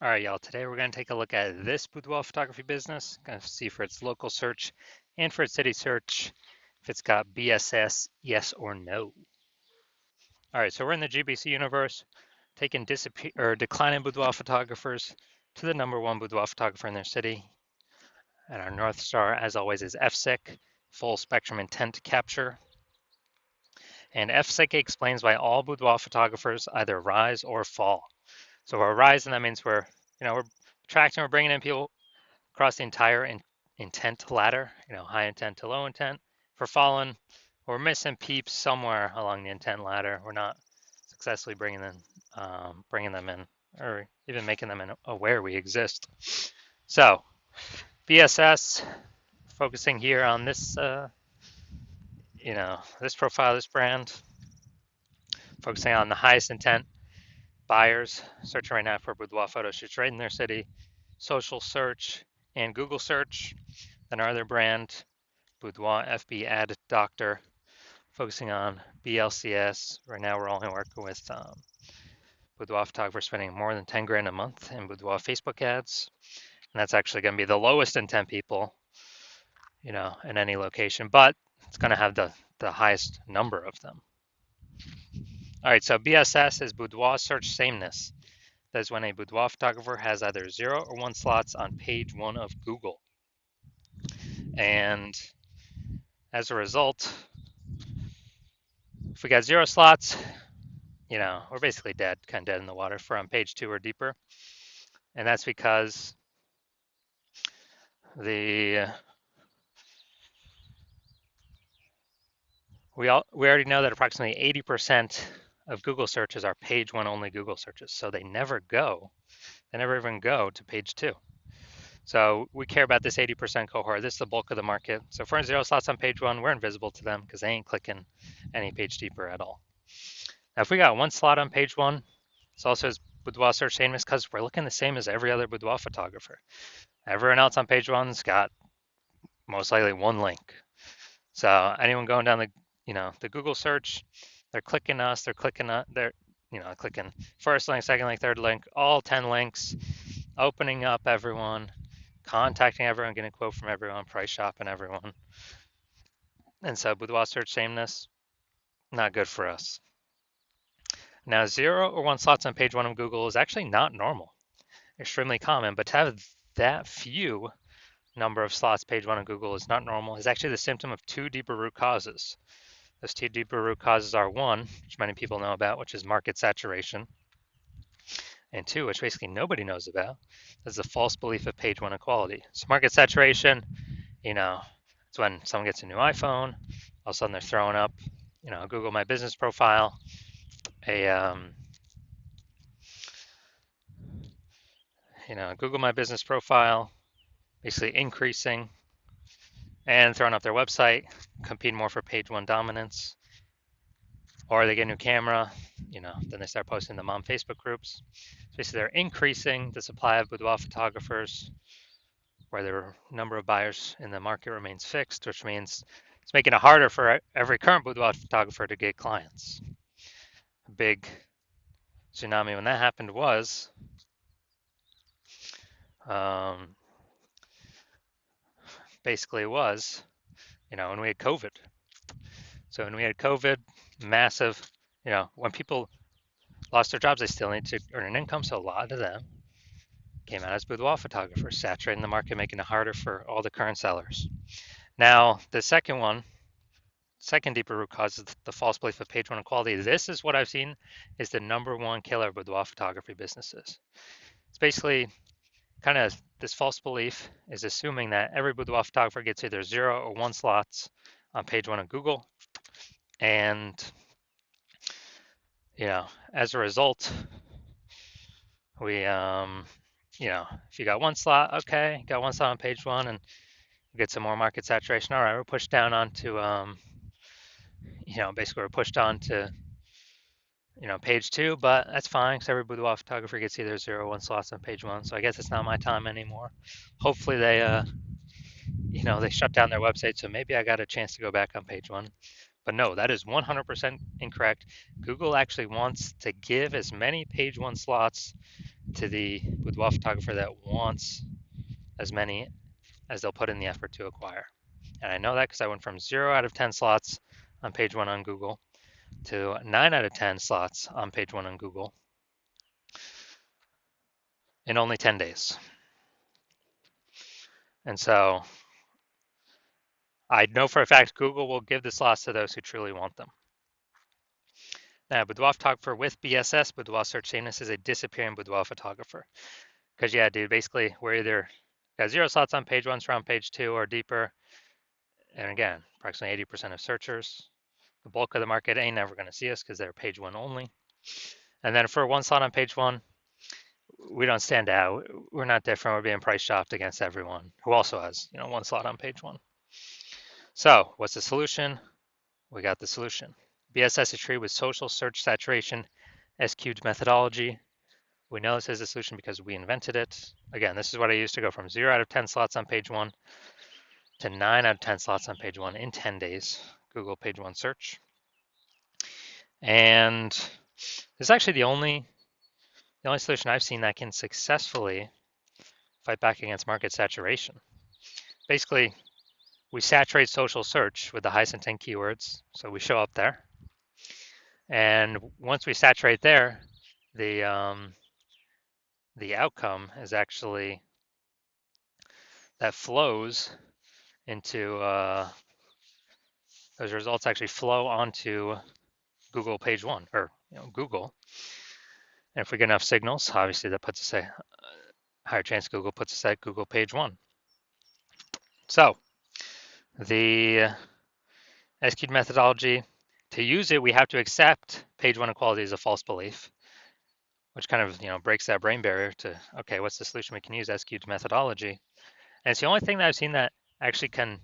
All right, y'all. Today we're going to take a look at this boudoir photography business. Going to see for its local search and for its city search if it's got BSS, yes or no. All right, so we're in the GBC universe, taking declining boudoir photographers to the number one boudoir photographer in their city. And our North Star, as always, is FSIC, full spectrum intent capture. And FSIC explains why all boudoir photographers either rise or fall. So we're rising, that means we're attracting, we're bringing in people across the entire intent ladder, high intent to low intent. If we're falling, we're missing peeps somewhere along the intent ladder. We're not successfully bringing them in, or even making them aware we exist. So, BSS, focusing here on this, this profile, this brand, focusing on the highest intent buyers, searching right now for boudoir photo shoots right in their city, social search and Google search. Then our other brand, Boudoir FB Ad Doctor, focusing on BLCS. Right now, we're only working with boudoir photographers spending more than 10 grand a month in boudoir Facebook ads. And that's actually going to be the lowest intent people, in any location, but it's going to have the highest number of them. All right, so BSS is boudoir search sameness. That is when a boudoir photographer has either 0 or 1 slots on page 1 of Google. And as a result, if we got 0 slots, we're basically dead, kind of dead in the water for on page 2 or deeper. And that's because we already know that approximately 80% of Google searches are page 1 only Google searches. So they never even go to page 2. So we care about this 80% cohort. This is the bulk of the market. So if we're in 0 slots on page 1, we're invisible to them because they ain't clicking any page deeper at all. Now, if we got 1 slot on page 1, it's also as boudoir search sameness because we're looking the same as every other boudoir photographer. Everyone else on page 1's got most likely 1 link. So anyone going down the Google search, they're clicking us, they're clicking first link, second link, third link, all 10 links, opening up everyone, contacting everyone, getting a quote from everyone, price shopping everyone. And so boudoir search sameness, not good for us. Now, 0 or 1 slots on page 1 of Google is actually not normal, extremely common, but to have that few number of slots page 1 of Google is not normal. It's actually the symptom of 2 deeper root causes. Those 2 deeper root causes are 1, which many people know about, which is market saturation, and 2, which basically nobody knows about, is the false belief of page 1 equality. So market saturation, it's when someone gets a new iPhone, all of a sudden they're throwing up, Google My Business profile, Google My Business profile, basically increasing and throwing up their website, competing more for page 1 dominance. Or they get a new camera, then they start posting them on Facebook groups. So basically they're increasing the supply of boudoir photographers where the number of buyers in the market remains fixed, which means it's making it harder for every current boudoir photographer to get clients. A big tsunami when that happened was when we had COVID. So when we had COVID, massive, when people lost their jobs, they still need to earn an income. So a lot of them came out as boudoir photographers, saturating the market, making it harder for all the current sellers. Now, the second deeper root cause is the false belief of page 1 equality. This is what I've seen is the number 1 killer of boudoir photography businesses. It's basically kind of this false belief is assuming that every boudoir photographer gets either 0 or 1 slots on page 1 of Google. And, as a result, we, if you got 1 slot, okay, got 1 slot on page 1 and get some more market saturation. All right, we're pushed down onto, basically we're pushed on to, page 2, but that's fine because every boudoir photographer gets either 0 or 1 slots on page 1. So I guess it's not my time anymore. Hopefully they, they shut down their website. So maybe I got a chance to go back on page 1. But no, that is 100% incorrect. Google actually wants to give as many page 1 slots to the boudoir photographer that wants as many as they'll put in the effort to acquire. And I know that because I went from 0 out of 10 slots on page 1 on Google to 9 out of 10 slots on page 1 on Google in only 10 days. And so I know for a fact Google will give the slots to those who truly want them. Now, boudoir photographer with BSS, boudoir search sameness, is a disappearing boudoir photographer. Because yeah, dude, basically we're either got 0 slots on page 1, so on page 2 or deeper. And again, approximately 80% of searchers. The bulk of the market ain't never going to see us because they're page 1 only. And then for 1 slot on page 1, we don't stand out. We're not different. We're being price shopped against everyone who also has, 1 slot on page 1. So what's the solution? We got the solution. BSS is treated with social search saturation, SQ'd methodology. We know this is a solution because we invented it. Again, this is what I used to go from 0 out of 10 slots on page 1 to 9 out of 10 slots on page 1 in 10 days, Google page 1 search. And this is actually the only solution I've seen that can successfully fight back against market saturation. Basically, we saturate social search with the highest intent keywords, so we show up there. And once we saturate there, the outcome is actually that flows into those results actually flow onto Google page 1 or Google. And if we get enough signals, obviously that puts us a higher chance Google puts us at Google page 1. So the SQ'd methodology, to use it, we have to accept page 1 equality as a false belief, which kind of breaks that brain barrier to, okay, what's the solution we can use? SQ'd methodology. And it's the only thing that I've seen that actually can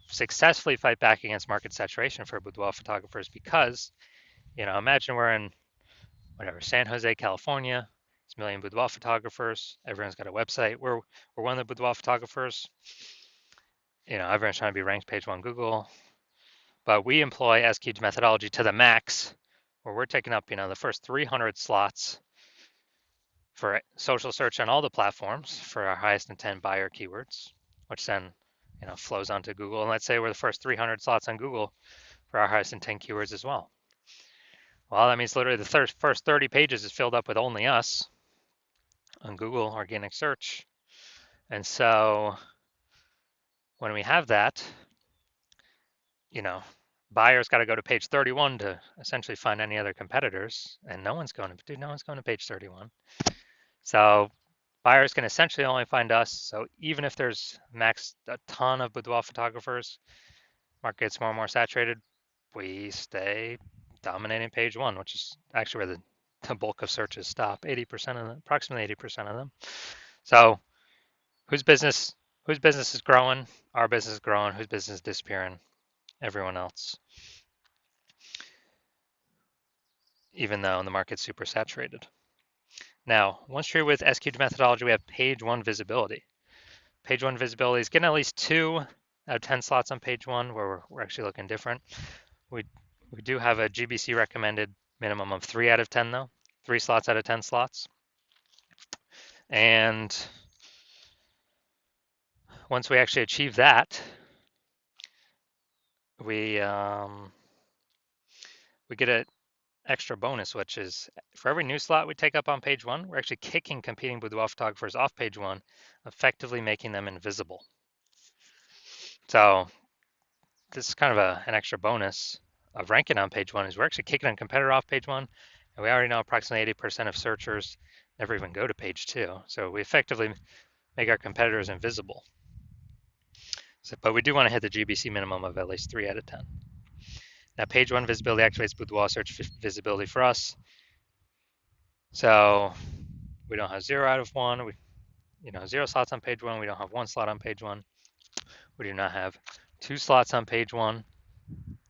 successfully fight back against market saturation for boudoir photographers, because imagine we're in San Jose, California. It's a million boudoir photographers. Everyone's got a website. We're one of the boudoir photographers. Everyone's trying to be ranked page 1 Google, but we employ SQ'd methodology to the max, where we're taking up the first 300 slots for social search on all the platforms for our highest intent buyer keywords, which then flows onto Google. And let's say we're the first 300 slots on Google for our highest intent keywords as well. Well, that means literally the first 30 pages is filled up with only us on Google organic search. And so when we have that, buyers got to go to page 31 to essentially find any other competitors, and no one's going to page 31. So buyers can essentially only find us. So even if there's max a ton of boudoir photographers, market gets more and more saturated, we stay dominating page 1, which is actually where the bulk of searches stop. 80% of them, approximately 80% of them. So whose business is growing? Our business is growing. Whose business is disappearing? Everyone else. Even though the market's super saturated. Now, once you're with SQ'd methodology, we have page 1 visibility. Page 1 visibility is getting at least 2 out of 10 slots on page 1, where we're actually looking different. We do have a GBC recommended minimum of 3 out of 10 though, 3 slots out of 10 slots. And once we actually achieve that, we get an extra bonus, which is for every new slot we take up on page 1, we're actually kicking competing boudoir photographers off page 1, effectively making them invisible. So this is kind of an extra bonus of ranking on page 1, is we're actually kicking a competitor off page 1, and we already know approximately 80% of searchers never even go to page 2. So we effectively make our competitors invisible. But we do want to hit the GBC minimum of at least 3 out of 10. Now, page 1 visibility activates boudoir search visibility for us. So we don't have 0 out of 1. 0 slots on page 1. We don't have 1 slot on page 1. We do not have 2 slots on page 1.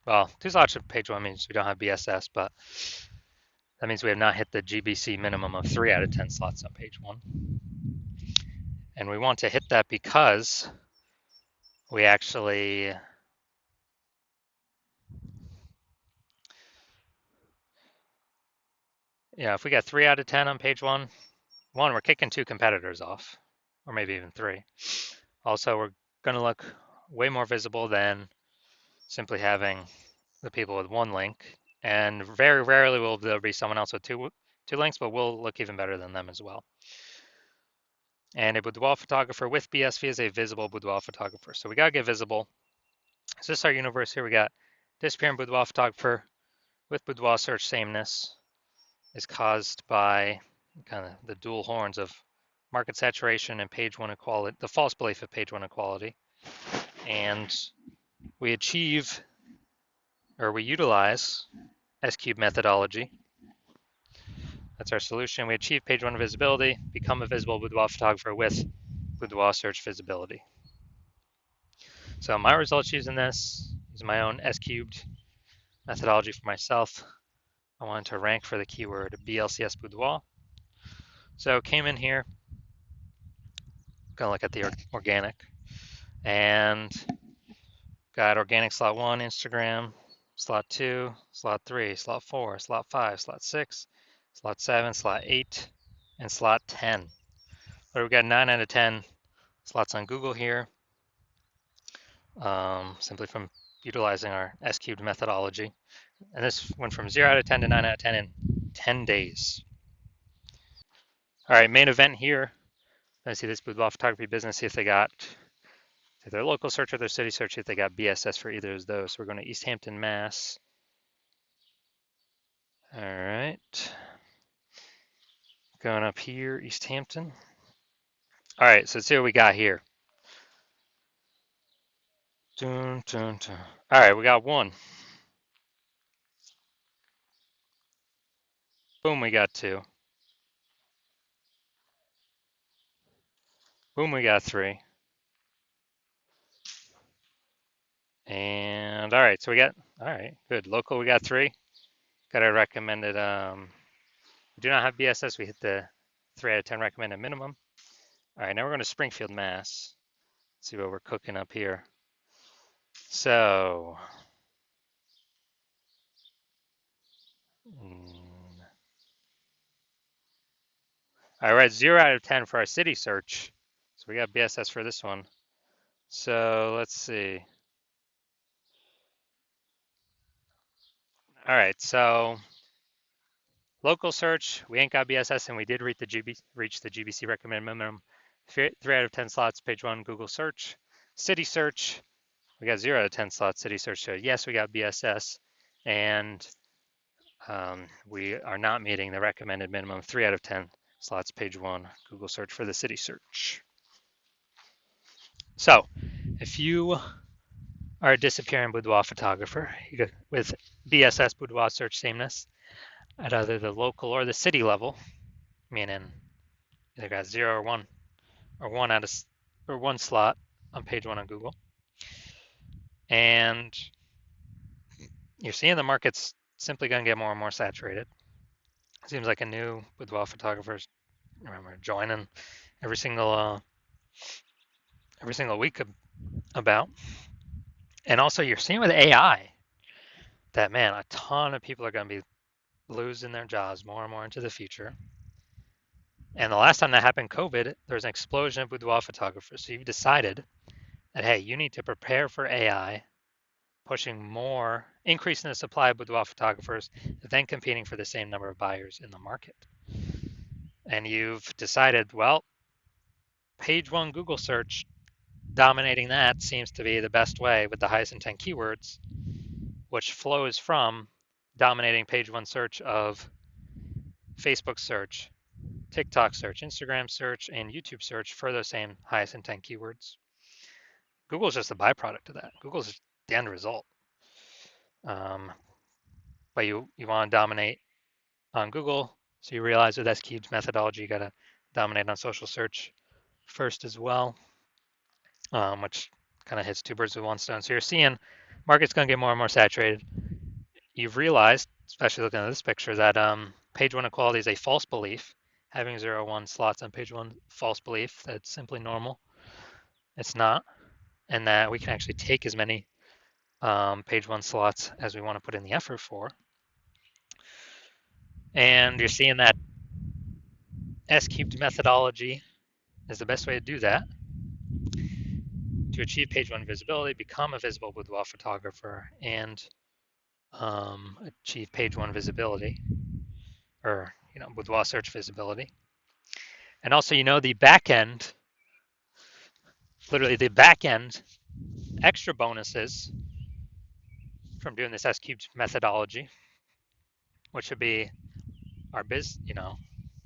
Well, 2 slots on page 1 means we don't have BSS, but that means we have not hit the GBC minimum of 3 out of 10 slots on page 1. And we want to hit that because we actually if we got 3 out of 10 on page 1, one, we're kicking 2 competitors off, or maybe even 3. Also, we're going to look way more visible than simply having the people with 1 link. And very rarely will there be someone else with two links, but we'll look even better than them as well. And a boudoir photographer with BSV is a visible boudoir photographer. So we got to get visible. So this is our universe here. We got disappearing boudoir photographer with boudoir search sameness is caused by kind of the dual horns of market saturation and page 1 equality, the false belief of page 1 equality. And we achieve, or we utilize S-cube methodology. That's our solution. We achieve page 1 visibility, become a visible boudoir photographer with boudoir search visibility. So my results using this is my own S-cubed methodology for myself. I wanted to rank for the keyword BLCS boudoir. So came in here, gonna look at the organic, and got organic slot 1, Instagram, slot 2, slot 3, slot 4, slot 5, slot 6, slot 7, slot 8, and slot 10. But we got 9 out of 10 slots on Google here, simply from utilizing our S-cubed methodology. And this went from 0 out of 10 to 9 out of 10 in 10 days. All right, main event here. Let's see this boudoir photography business, see if they got their local search or their city search, see if they got BSS for either of those. So we're going to East Hampton, Mass. All right. Going up here, East Hampton. All right, so let's see what we got here. Dun, dun, dun. All right, we got 1. Boom, we got 2. Boom, we got 3. And all right, so we got, all right, good. Local, we got 3. Got our recommended, we do not have BSS. We hit the 3 out of 10 recommended minimum. All right, now we're going to Springfield, Mass. Let's see what we're cooking up here. So, all right, 0 out of 10 for our city search. So we got BSS for this one. So let's see. All right, so local search, we ain't got BSS, and we did reach the GBC recommended minimum. 3 out of 10 slots, page 1, Google search. City search, we got 0 out of 10 slots, city search. So yes, we got BSS, and we are not meeting the recommended minimum 3 out of 10 slots, page 1, Google search for the city search. So if you are a disappearing boudoir photographer with BSS boudoir search sameness at either the local or the city level, meaning either got 0 or 1, or 1 out of, or 1 slot on page 1 on Google, and you're seeing the market's simply going to get more and more saturated. It seems like a new boudoir photographers, remember, joining every single week about. And also you're seeing with AI that, man, a ton of people are going to be losing their jobs more and more into the future. And the last time that happened, COVID, there was an explosion of boudoir photographers. So you've decided that, hey, you need to prepare for AI, pushing more, increasing the supply of boudoir photographers, then competing for the same number of buyers in the market. And you've decided, well, page 1 Google search, dominating that seems to be the best way with the highest intent keywords, which flows from dominating page 1 search of Facebook search, TikTok search, Instagram search, and YouTube search for those same highest intent keywords. Google's just a byproduct of that. Google's the end result. But you want to dominate on Google, so you realize with S-Cube's methodology, you got to dominate on social search first as well, which kind of hits 2 birds with 1 stone. So you're seeing market's going to get more and more saturated. You've realized, especially looking at this picture, that page 1 equality is a false belief. Having 0, 1 slots on page 1, false belief. That's simply normal. It's not. And that we can actually take as many page 1 slots as we want to put in the effort for. And you're seeing that S cubed methodology is the best way to do that. To achieve page one visibility, become a visible boudoir photographer and achieve page one visibility, or boudoir search visibility. And also, the back end, literally the back end extra bonuses from doing this S cubed methodology, which would be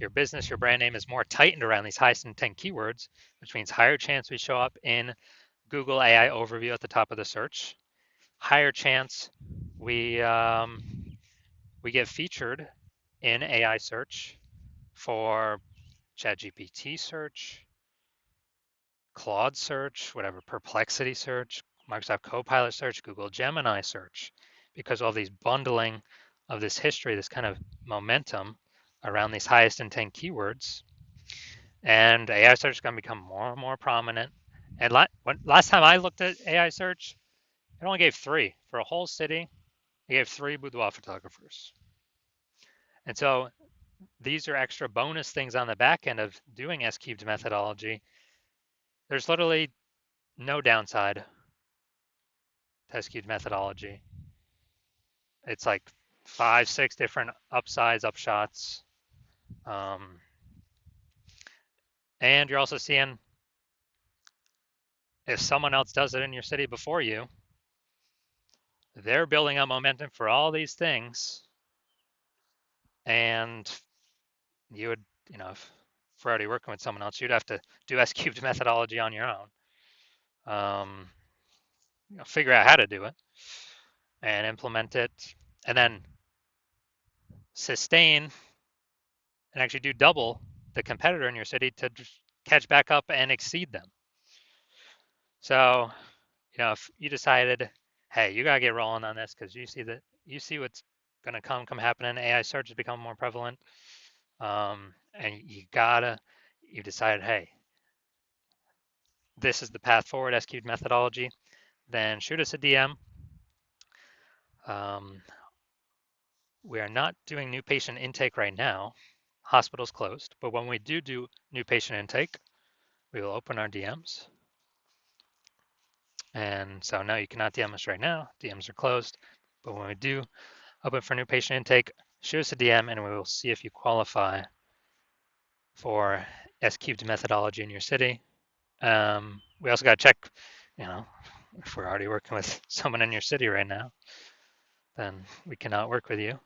your business, your brand name is more tightened around these highest intent keywords, which means higher chance we show up in Google AI overview at the top of the search, higher chance we get featured in AI search for ChatGPT search, Claude search, whatever, Perplexity search, Microsoft Copilot search, Google Gemini search, because all these bundling of this history, this kind of momentum around these highest intent keywords. And AI search is going to become more and more prominent. And last time I looked at AI search, it only gave 3 for a whole city. It gave 3 boudoir photographers. And so these are extra bonus things on the back end of doing S cubed methodology. There's literally no downside to S cubed methodology. It's like 5, 6 different upsides, upshots. And you're also seeing if someone else does it in your city before you, they're building up momentum for all these things. And you would, if we're already working with someone else, you'd have to do S cubed methodology on your own. Figure out how to do it and implement it, and then sustain and actually do double the competitor in your city to catch back up and exceed them. So, if you decided, hey, you gotta get rolling on this because you see what's gonna come happening. AI search has become more prevalent, and you decided, hey, this is the path forward, S cubed methodology. Then shoot us a DM. We are not doing new patient intake right now. Hospital's closed, but when we do new patient intake, we will open our DMs. And so no, you cannot DM us right now. DMs are closed. But when we do open for new patient intake, shoot us a DM and we will see if you qualify for S cubed methodology in your city. We also got to check, if we're already working with someone in your city right now, then we cannot work with you.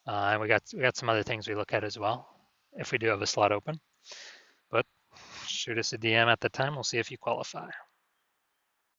And we got some other things we look at as well if we do have a slot open. But shoot us a DM at the time. We'll see if you qualify.